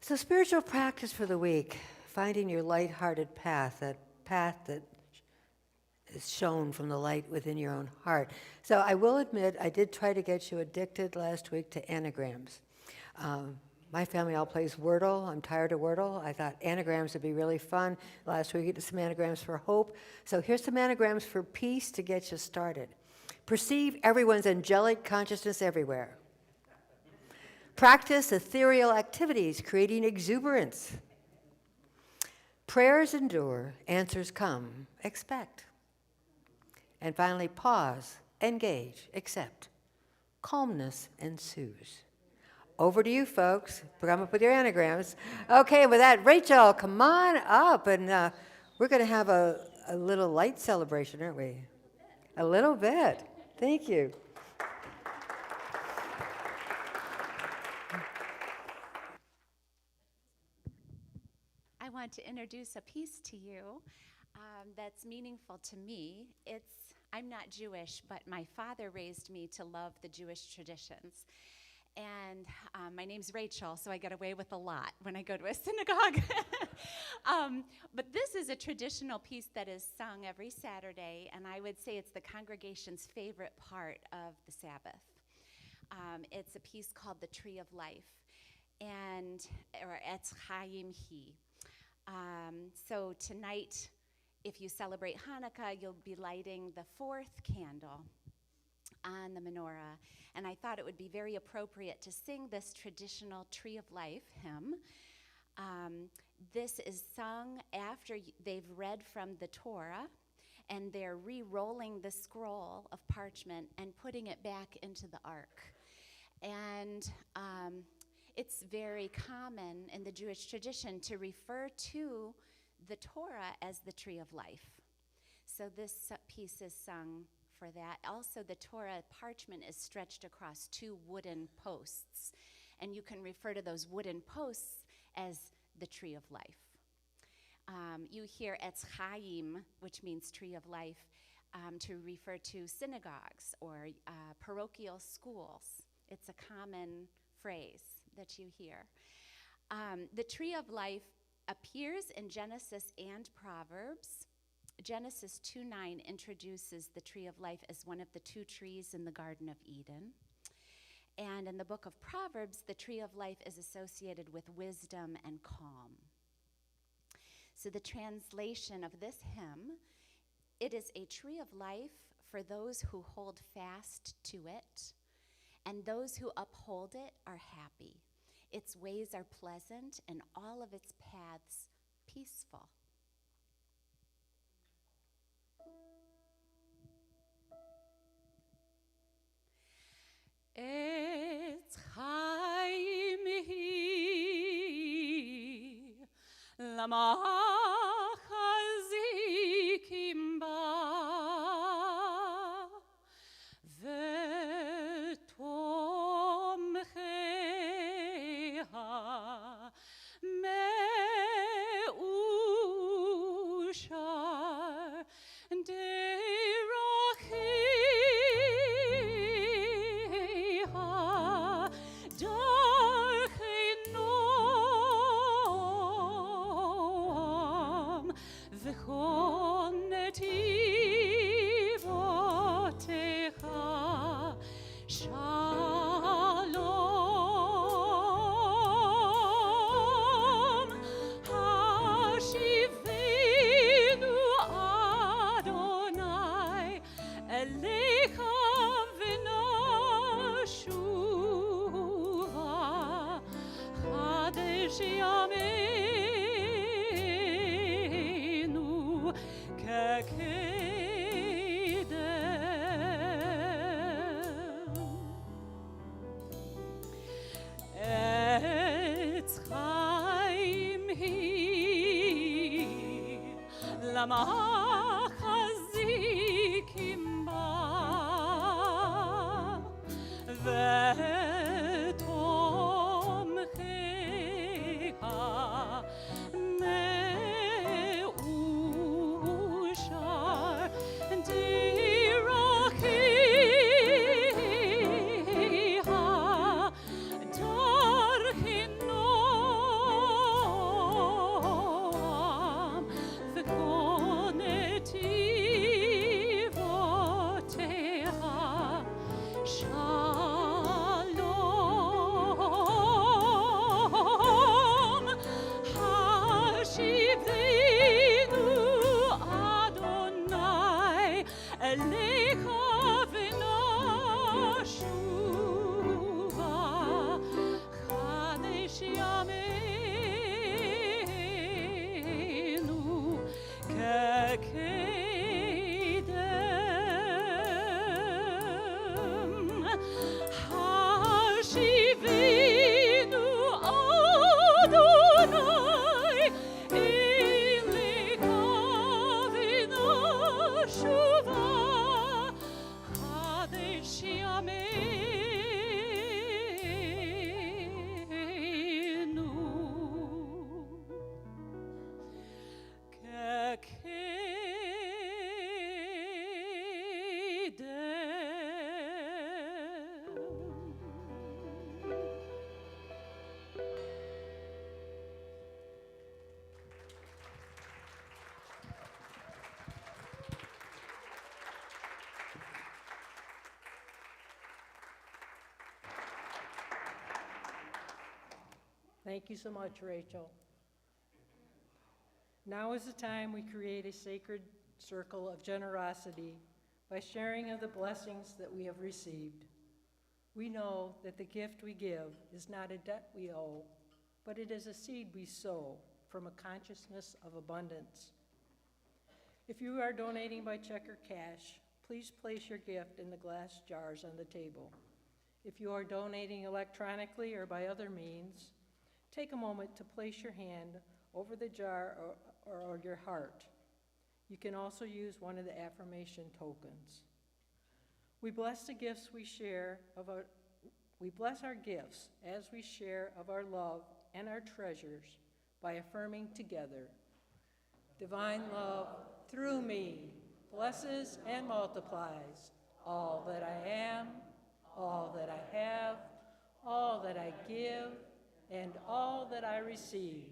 So spiritual practice for the week, finding your light-hearted path that is shown from the light within your own heart. So I will admit, I did try to get you addicted last week to anagrams. My family all plays Wordle. I'm tired of Wordle. I thought anagrams would be really fun. Last week we did some anagrams for hope. So here's some anagrams for peace to get you started. Perceive everyone's angelic consciousness everywhere. Practice ethereal activities, creating exuberance. Prayers endure, answers come, expect. And finally, pause, engage, accept. Calmness ensues. Over to you, folks. Come up with your anagrams. Okay, with that, Rachael, come on up, and we're going to have a little light celebration, aren't we? A little bit. Thank you. I want to introduce a piece to you that's meaningful to me. I'm not Jewish, but my father raised me to love the Jewish traditions. And my name's Rachael, so I get away with a lot when I go to a synagogue. But this is a traditional piece that is sung every Saturday, and I would say it's the congregation's favorite part of the Sabbath. It's a piece called The Tree of Life, or Etz Chaim Hi. So tonight, if you celebrate Hanukkah, you'll be lighting the 4th candle on the menorah, and I thought it would be very appropriate to sing this traditional Tree of Life hymn. This is sung after they've read from the Torah, and they're re-rolling the scroll of parchment and putting it back into the ark. And it's very common in the Jewish tradition to refer to the Torah as the Tree of Life. So this piece is sung for that. Also, the Torah parchment is stretched across 2 wooden posts, and you can refer to those wooden posts as the Tree of Life. You hear Etz Chaim, which means Tree of Life, to refer to synagogues or parochial schools. It's a common phrase that you hear. The Tree of Life appears in Genesis and Proverbs. Genesis 2:9 introduces the Tree of Life as one of the 2 trees in the Garden of Eden. And in the book of Proverbs, the Tree of Life is associated with wisdom and calm. So the translation of this hymn, it is a tree of life for those who hold fast to it, and those who uphold it are happy. Its ways are pleasant, and all of its paths peaceful. Etz Chaim Hi, lama chazikim ba, v'tomcheha me'ushar derachiha darchei noam v'chol netivotecha shalom hashivenu Adonai elecha v'nashuva chadesh yameinu kekedem. Etz Chaim Hi, lama chazikim ba, v'tomcheha me'ushar derachiha darchei אליך ונשובה, חדש ימינו כקדם. השיבינו אדוני אליך ונשובה, חדש ימינו כקדם. Thank you so much, Rachel. Now is the time we create a sacred circle of generosity by sharing of the blessings that we have received. We know that the gift we give is not a debt we owe, but it is a seed we sow from a consciousness of abundance. If you are donating by check or cash, please place your gift in the glass jars on the table. If you are donating electronically or by other means, take a moment to place your hand over the jar or your heart. You can also use one of the affirmation tokens. We bless the gifts we share of our, we bless our gifts as we share of our love and our treasures by affirming together. Divine love through me blesses and multiplies all that I am, all that I have, all that I give, and all that I receive.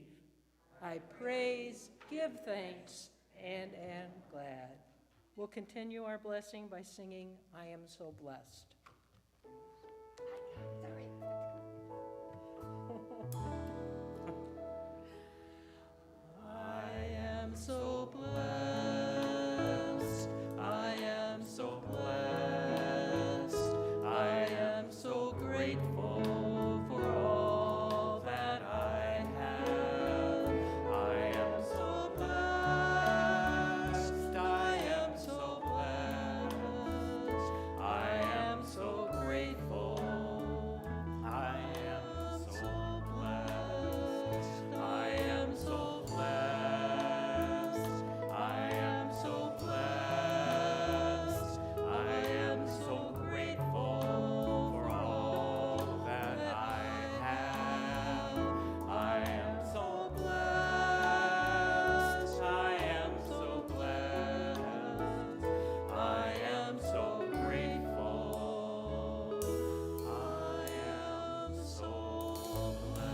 I praise, give thanks, and am glad. We'll continue our blessing by singing, I Am So Blessed. I am so blessed, I am so blessed, I am so grateful for all that I have. I am so blessed, I am so blessed, I am so grateful. I am so blessed, I am so blessed, I am so blessed, I am so grateful for all that I have. I am so blessed, I am so blessed, I am so grateful. I am so blessed.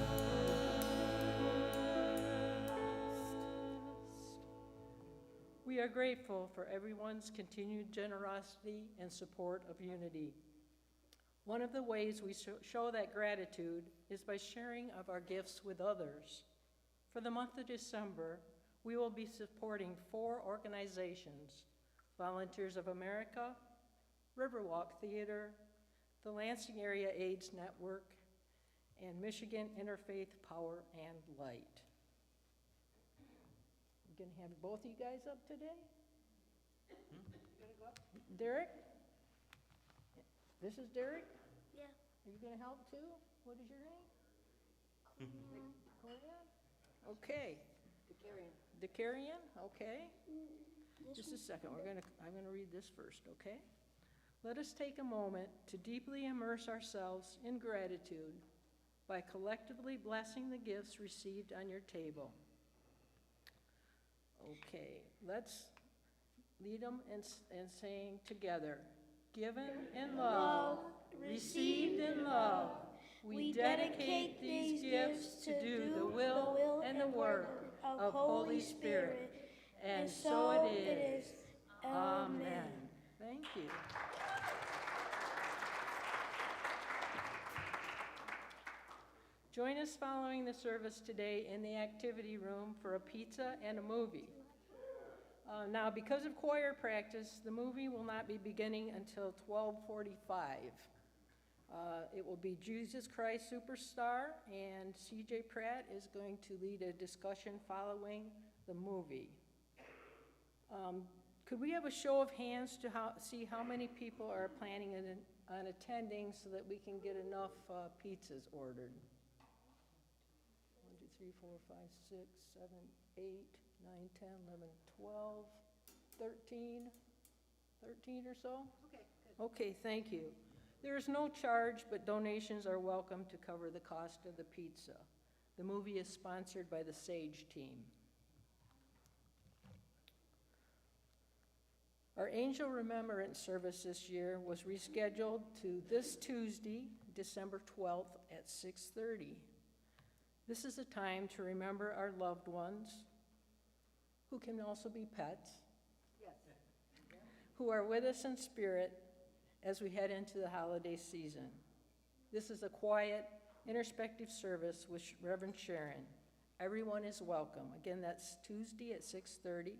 We are grateful for everyone's continued generosity and support of Unity. One of the ways we show that gratitude is by sharing of our gifts with others. For the month of December, we will be supporting 4 organizations: Volunteers of America, Riverwalk Theater, the Lansing Area AIDS Network, and Michigan Interfaith Power and Light. I'm gonna have both of you guys up today? Derek? This is Derek? Yeah. Are you gonna help too? What is your name? Corian? Okay. Decarian, okay. Just a second, I'm gonna read this first, okay? Let us take a moment to deeply immerse ourselves in gratitude by collectively blessing the gifts received on your table. Okay, let's lead them and saying together, given in love, received in love, we dedicate these gifts to do the will and the work of Holy Spirit. And so it is. Amen. Thank you. Join us following the service today in the activity room for a pizza and a movie. Now, because of choir practice, the movie will not be beginning until 12:45. It will be Jesus Christ Superstar, and C.J. Pratt is going to lead a discussion following the movie. Could we have a show of hands to see how many people are planning on attending so that we can get enough pizzas ordered? 1, 2, 3, 4, 5, 6, 7, 8, 9, 10, 11, 12, 13, 13 or so? Okay, good. Okay, thank you. There is no charge, but donations are welcome to cover the cost of the pizza. The movie is sponsored by the SAGE team. Our Angel Remembrance service this year was rescheduled to this Tuesday, December 12th at 6:30. This is a time to remember our loved ones, who can also be pets, who are with us in spirit as we head into the holiday season. This is a quiet, introspective service with Reverend Sharon. Everyone is welcome. Again, that's Tuesday at 6:30.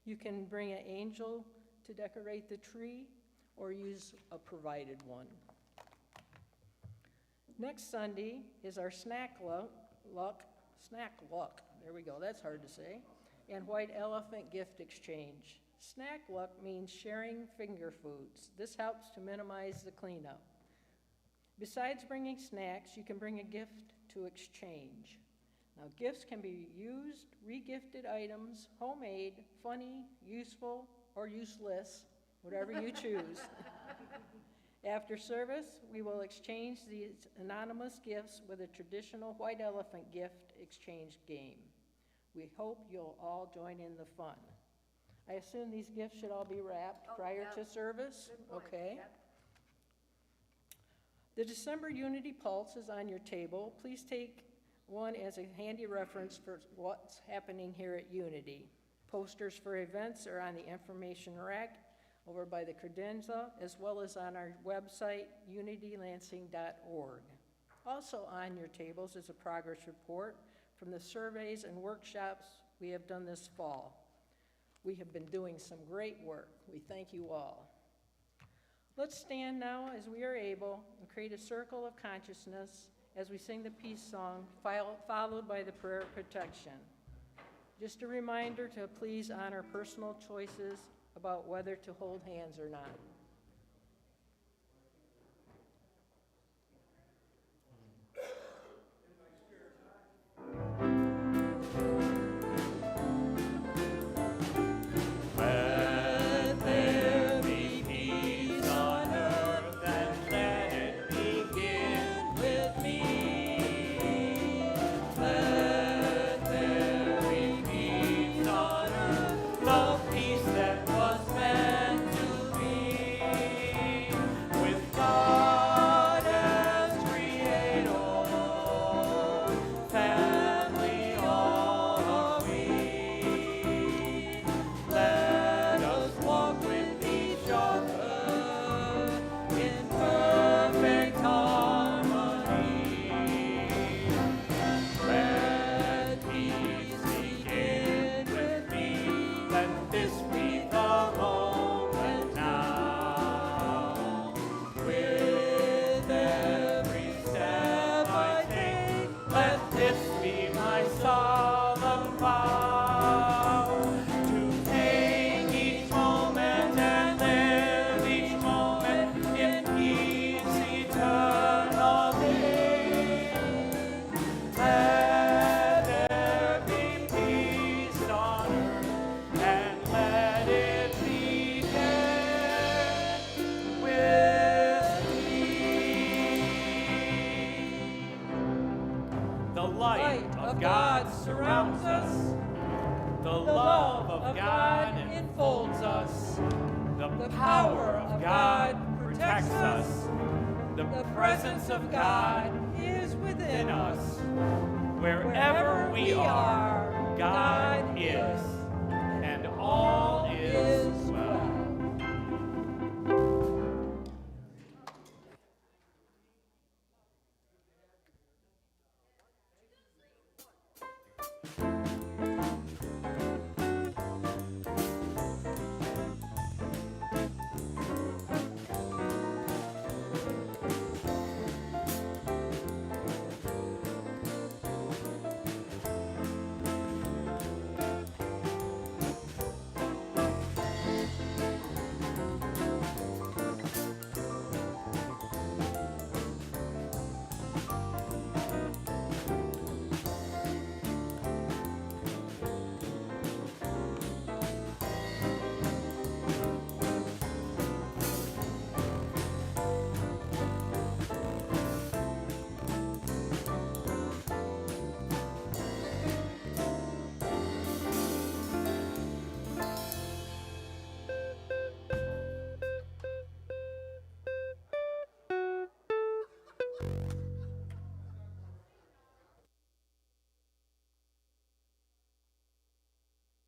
You can bring an angel to decorate the tree or use a provided one. Next Sunday is our snack luck, there we go, that's hard to say, and White Elephant gift exchange. Snack luck means sharing finger foods. This helps to minimize the cleanup. Besides bringing snacks, you can bring a gift to exchange. Now, gifts can be used, re-gifted items, homemade, funny, useful, or useless, whatever you choose. After service, we will exchange these anonymous gifts with a traditional White Elephant gift exchange game. We hope you'll all join in the fun. I assume these gifts should all be wrapped prior to service? Okay. Yep. The December Unity Pulse is on your table. Please take one as a handy reference for what's happening here at Unity. Posters for events are on the information rack over by the credenza, as well as on our website, unitylansing.org. Also on your tables is a progress report from the surveys and workshops we have done this fall. We have been doing some great work. We thank you all. Let's stand now as we are able and create a circle of consciousness as we sing the peace song, followed by the prayer of protection. Just a reminder to please honor personal choices about whether to hold hands or not. Surrounds us, the love of God enfolds us, the power of God protects us, the presence of God is within us. Wherever we are, God is, and all is well. Amen.